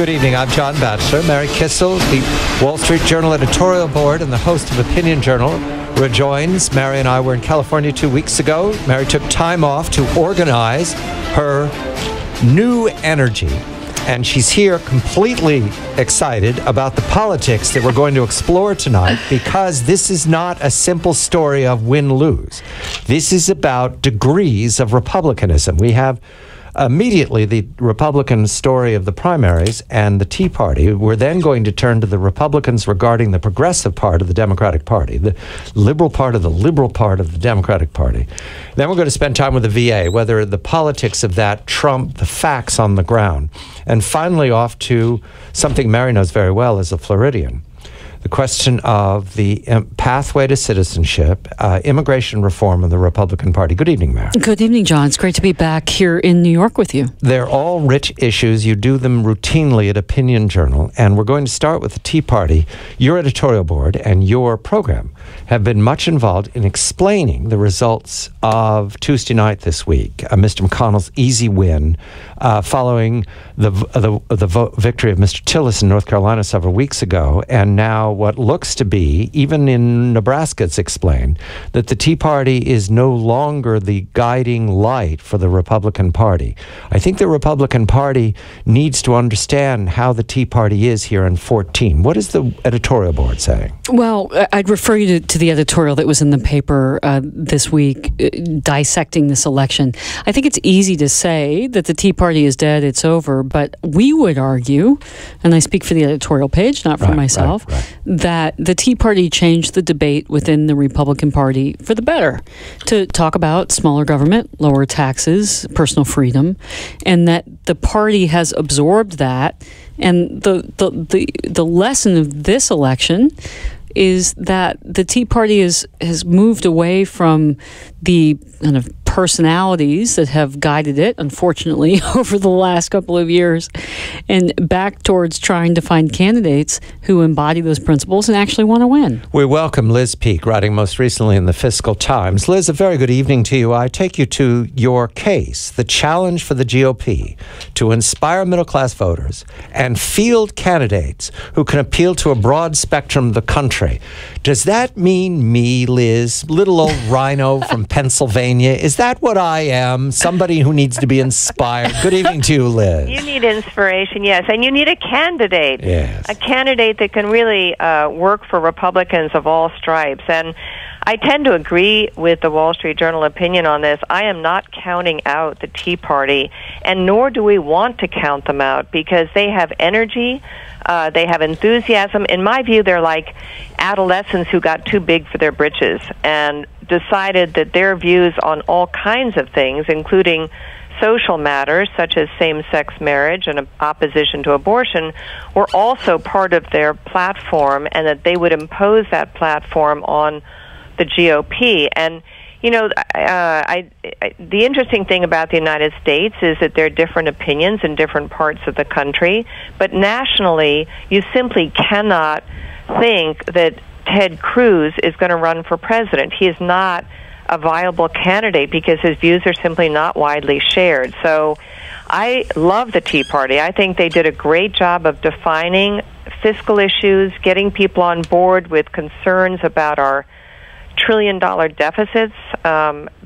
Good evening. I'm John Batchelor. Mary Kissel, the Wall Street Journal editorial board and the host of Opinion Journal, rejoins. Mary and I were in California 2 weeks ago. Mary took time off to organize her new energy, and she's here completely excited about the politics that we're going to explore tonight, because this is not a simple story of win-lose. This is about degrees of republicanism. We have immediately the Republican story of the primaries and the Tea Party. We're then going to turn to the Republicans regarding the progressive part of the Democratic Party, the liberal part of the liberal part of the Democratic Party. Then we're going to spend time with the VA, whether the politics of that trump the facts on the ground. And finally off to something Mary knows very well as a Floridian. The question of the pathway to citizenship, immigration reform in the Republican Party. Good evening, Mary. Good evening, John. It's great to be back here in New York with you. They're all rich issues. You do them routinely at Opinion Journal, and we're going to start with the Tea Party. Your editorial board and your program have been much involved in explaining the results of Tuesday night this week, Mr. McConnell's easy win following the victory of Mr. Tillis in North Carolina several weeks ago, and now what looks to be, even in Nebraska it's explained, that the Tea Party is no longer the guiding light for the Republican Party. I think the Republican Party needs to understand how the Tea Party is here in 14. What is the editorial board saying? Well, I'd refer you to the editorial that was in the paper this week dissecting this election. I think it's easy to say that the Tea Party is dead, it's over, but we would argue, and I speak for the editorial page, not for myself, that the Tea Party changed the debate within the Republican Party for the better, to talk about smaller government, lower taxes, personal freedom, and that the party has absorbed that. And the lesson of this election is that the Tea Party has moved away from the kind of personalities that have guided it, unfortunately, over the last couple of years, and back towards trying to find candidates who embody those principles and actually want to win. We welcome Liz Peek, writing most recently in the Fiscal Times. Liz, a very good evening to you. I take you to your case, the challenge for the GOP to inspire middle-class voters and field candidates who can appeal to a broad spectrum of the country. Does that mean me, Liz, little old rhino from Pennsylvania? Is that what I am? Somebody who needs to be inspired? Good evening to you, Liz. You need inspiration, yes, and you need a candidate. Yes. A candidate that can really work for Republicans of all stripes. And I tend to agree with the Wall Street Journal opinion on this. I am not counting out the Tea Party, and nor do we want to count them out, because they have energy, they have enthusiasm. In my view, they're like adolescents who got too big for their britches and decided that their views on all kinds of things, including social matters such as same-sex marriage and opposition to abortion, were also part of their platform, and that they would impose that platform on the GOP. And you know, the interesting thing about the United States is that there are different opinions in different parts of the country, but nationally, you simply cannot think that Ted Cruz is going to run for president. He is not a viable candidate because his views are simply not widely shared. So I love the Tea Party. I think they did a great job of defining fiscal issues, getting people on board with concerns about our trillion-dollar deficits,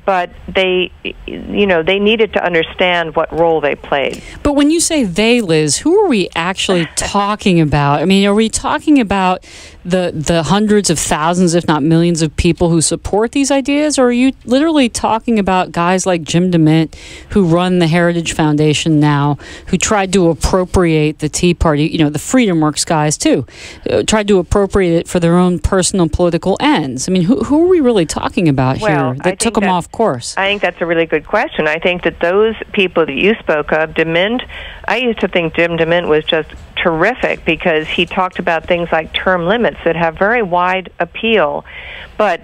but they needed to understand what role they played. But when you say they, Liz, who are we actually talking about? I mean, are we talking about the hundreds of thousands, if not millions, of people who support these ideas, or are you literally talking about guys like Jim DeMint, who run the Heritage Foundation now, who tried to appropriate the Tea Party, you know, the Freedom Works guys too, tried to appropriate it for their own personal political ends? I mean, who are we really talking about here that took them off course? I think that's a really good question. I think that those people that you spoke of, DeMint, I used to think Jim DeMint was just terrific because he talked about things like term limits that have very wide appeal. But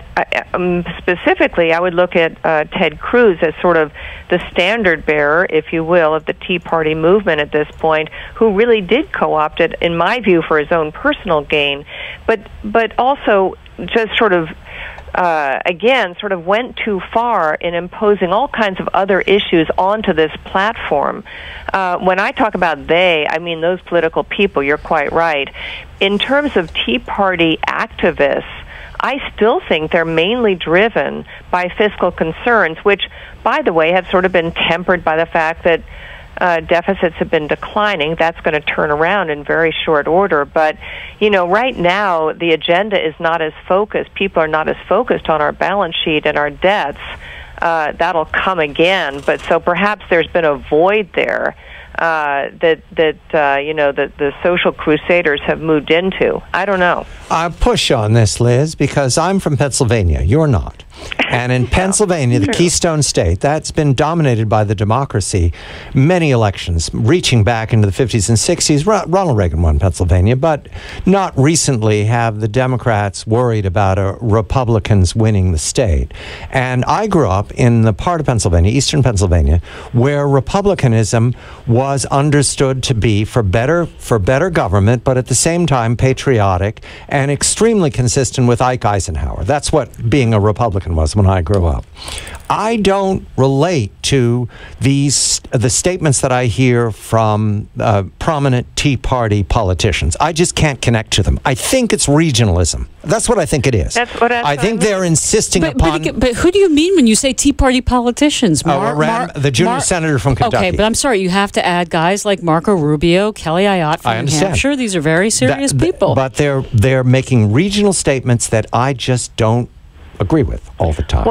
specifically, I would look at Ted Cruz as sort of the standard bearer, if you will, of the Tea Party movement at this point, who really did co-opt it, in my view, for his own personal gain, but also just sort of again, sort of went too far in imposing all kinds of other issues onto this platform. When I talk about they, I mean those political people, you're quite right. In terms of Tea Party activists, I still think they're mainly driven by fiscal concerns, which, by the way, have sort of been tempered by the fact that deficits have been declining. That's going to turn around in very short order. But, right now, the agenda is not as focused. People are not as focused on our balance sheet and our debts. That'll come again. But so perhaps there's been a void there that the social crusaders have moved into. I don't know. I'll push on this, Liz, because I'm from Pennsylvania. You're not. And in Pennsylvania, the Keystone State, that's been dominated by the democracy. Many elections, reaching back into the 50s and 60s. Ronald Reagan won Pennsylvania, but not recently have the Democrats worried about Republicans winning the state. And I grew up in the part of Pennsylvania, eastern Pennsylvania, where Republicanism was understood to be for better government, but at the same time patriotic and extremely consistent with Ike Eisenhower. That's what being a Republican was when I grew up. I don't relate to the statements that I hear from prominent Tea Party politicians. I just can't connect to them. I think it's regionalism. That's what I think it is. That's what I think they're insisting upon. But who do you mean when you say Tea Party politicians? The junior senator from Kentucky. Okay, but I'm sorry, you have to add guys like Marco Rubio, Kelly Ayotte from New Hampshire. These are very serious people. But they're making regional statements that I just don't agree with all the time,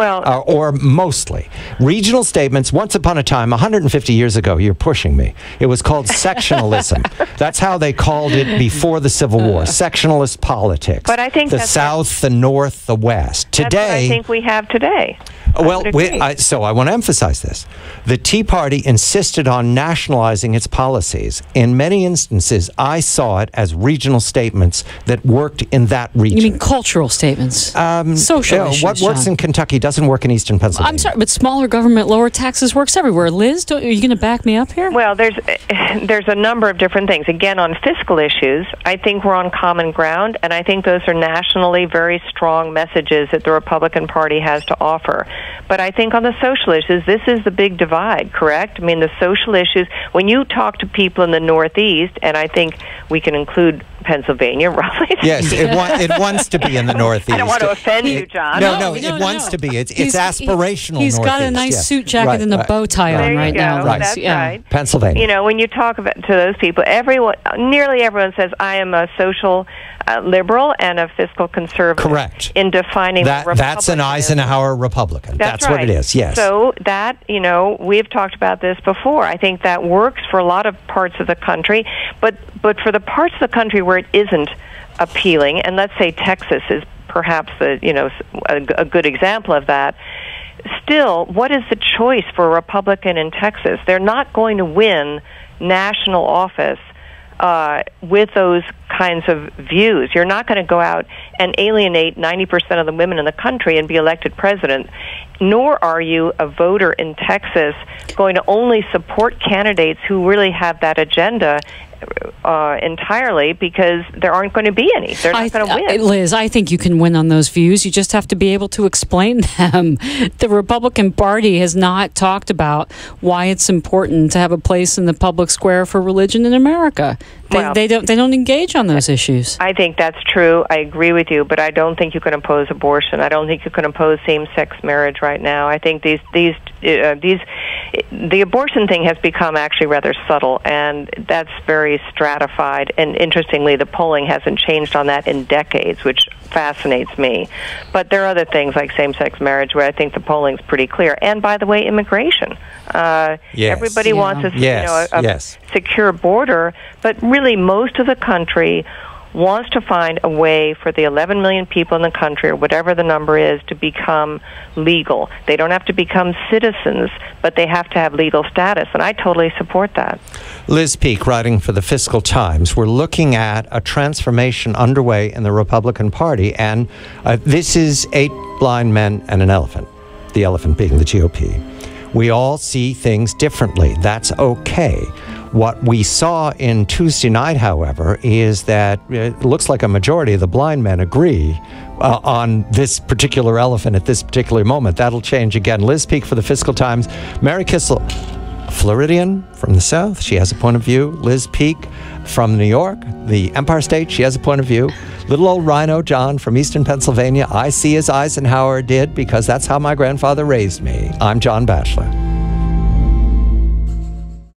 or mostly. Regional statements, once upon a time, 150 years ago, you're pushing me, it was called sectionalism. That's how they called it before the Civil War, sectionalist politics. But I think the South, the North, the West. Today, that's what I think we have today. So I want to emphasize this. The Tea Party insisted on nationalizing its policies. In many instances, I saw it as regional statements that worked in that region. You mean cultural statements? Social issues, what works in Kentucky doesn't work in eastern Pennsylvania. I'm sorry, but smaller government, lower taxes works everywhere. Liz, are you going to back me up here? Well, there's a number of different things. Again, on fiscal issues, I think we're on common ground, and I think those are nationally very strong messages that the Republican Party has to offer. But I think on the social issues, this is the big divide, correct? I mean, the social issues, when you talk to people in the Northeast, and I think we can include Pennsylvania, roughly. Yes, it wants to be in the Northeast. I don't want to offend you, John. No, it wants to be. It's aspirational. He's Northeast. Got a nice suit jacket and a bow tie on right now. That's right. Pennsylvania. When you talk to those people, nearly everyone says, I am a social liberal and a fiscal conservative. Correct. In defining that's an Eisenhower Republican. That's right. what it is, yes. So that, we've talked about this before. I think that works for a lot of parts of the country, but for the parts of the country where it isn't appealing, and let's say Texas is perhaps a good example of that, still, what is the choice for a Republican in Texas? They're not going to win national office with those kinds of views. You're not going to go out and alienate 90% of the women in the country and be elected president, nor are you, a voter in Texas, going to only support candidates who really have that agenda entirely, because there aren't going to be any. They're not going to win. Liz, I think you can win on those views. You just have to be able to explain them. The Republican Party has not talked about why it's important to have a place in the public square for religion in America. They don't engage on those issues. I think that's true. I agree with you, but I don't think you can impose abortion. I don't think you can impose same-sex marriage right now. I think the abortion thing has become actually rather subtle, and that's very stratified. And interestingly, the polling hasn't changed on that in decades, which fascinates me. But there are other things like same-sex marriage where I think the polling's pretty clear. And by the way, immigration. Everybody wants a secure border, but really most of the country wants to find a way for the 11 million people in the country, or whatever the number is, to become legal. They don't have to become citizens, but they have to have legal status, and I totally support that. Liz Peek, writing for the Fiscal Times, we're looking at a transformation underway in the Republican Party, and this is 8 blind men and an elephant, the elephant being the GOP. We all see things differently. That's okay. What we saw in Tuesday night, however, is that it looks like a majority of the blind men agree on this particular elephant at this particular moment. That'll change again. Liz Peek for the Fiscal Times. Mary Kissel, Floridian from the South. She has a point of view. Liz Peek from New York, the Empire State. She has a point of view. Little old Rhino John from Eastern Pennsylvania. I see as Eisenhower did because that's how my grandfather raised me. I'm John Batchelor.